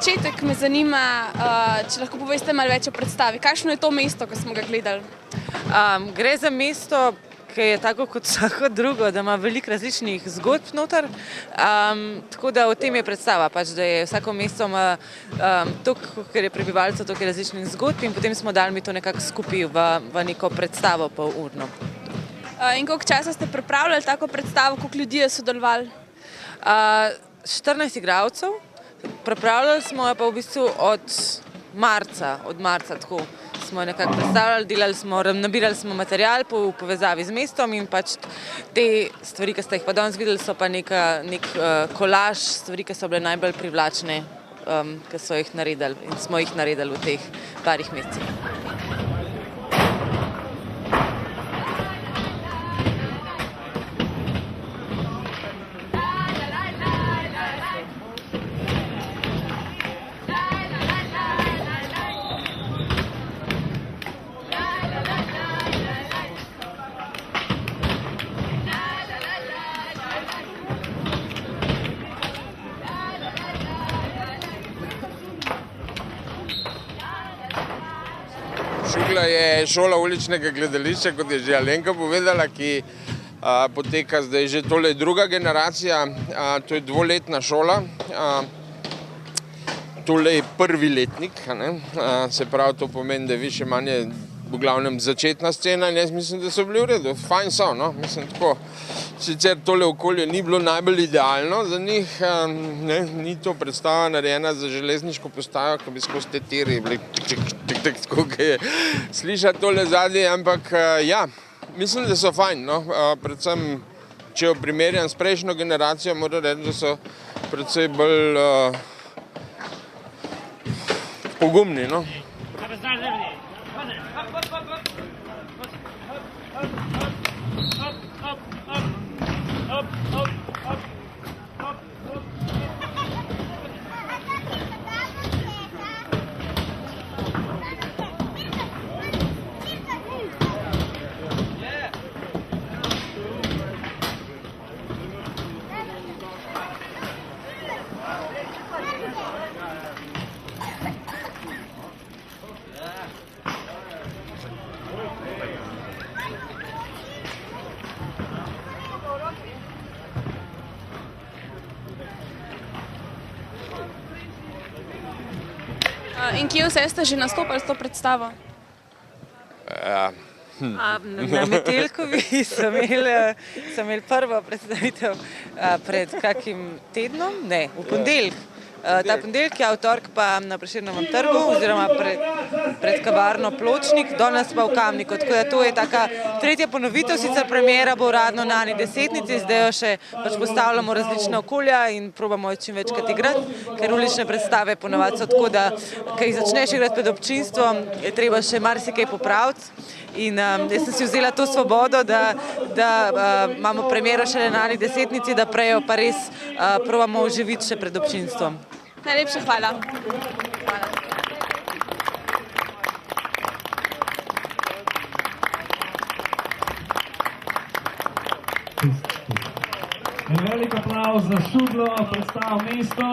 začetek me zanima, če lahko poveste malo več o predstavi. Kakšno je to mesto, ko smo ga gledali? Gre za mesto, ki je tako kot vsako drugo, da ima veliko različnih zgodb noter. Tako da o tem je predstava, pač, da je vsako mesto ima toliko, ker je prebivalcev, toliko različnih zgodb in potem smo dali mi to nekako skupaj v neko predstavo polurno. In koliko časa ste pripravljali tako predstavo, koliko ljudi je sodelovali? 14 igralcev. Pripravljali smo jo pa v bistvu od marca, tako smo jo nekako predstavljali, nabirali smo material v povezavi z mestom in pač te stvari, ki ste jih pa danes videli, so pa nek kolaž, stvari, ki so bile najbolj privlačne, ki so jih naredili in smo jih naredili v teh parih mesecih. Šugla je šola uličnega gledališča, kot je že Alenka povedala, ki poteka zdaj že tole druga generacija. To je dvoletna šola. Tole je prvi letnik, se pravi, to pomeni, da je više manje v glavnem začetna scena in jaz mislim, da so bili v redu. Fajn so, no, mislim tako. Sicer tole okolje ni bilo najbolj idealno za njih, ni to predstava narejena za železniško postajo, ki bi skozi te tiri bili tako, ki je slišati tole zadnje, ampak ja, mislim, da so fajn, no, predvsem, če jo primerjam s prejšnjo generacijo, moram reči, da so predvsej bolj pogumni, no. In kje vse ste že nastopali s to predstavo? Na Metelkovi sem imel prvo predstavitev pred kakim tednom, ne, v ponedeljek. Ta ponedeljek je v torek pa na Prešernovem trgu oziroma pred kavarno Pločnik, danes pa v Kamniku. Tako da to je taka tretja ponovitev, sicer premiera bo uradno na Ani desetnici, zdaj jo še pač postavljamo različna okolja in probamo čim večkrat igrati, ker ulične predstave ponavadi so tako, da ko jih začneš igrati pred občinstvom, je treba še marsikaj popraviti. In jaz sem si vzela to svobodo, da imamo premiero šele na Ani desetnici, da prej jo pa res probamo oživiti še pred občinstvom. Najlepša hvala. En velik aplavz za Šuglo, predstavo Mesto.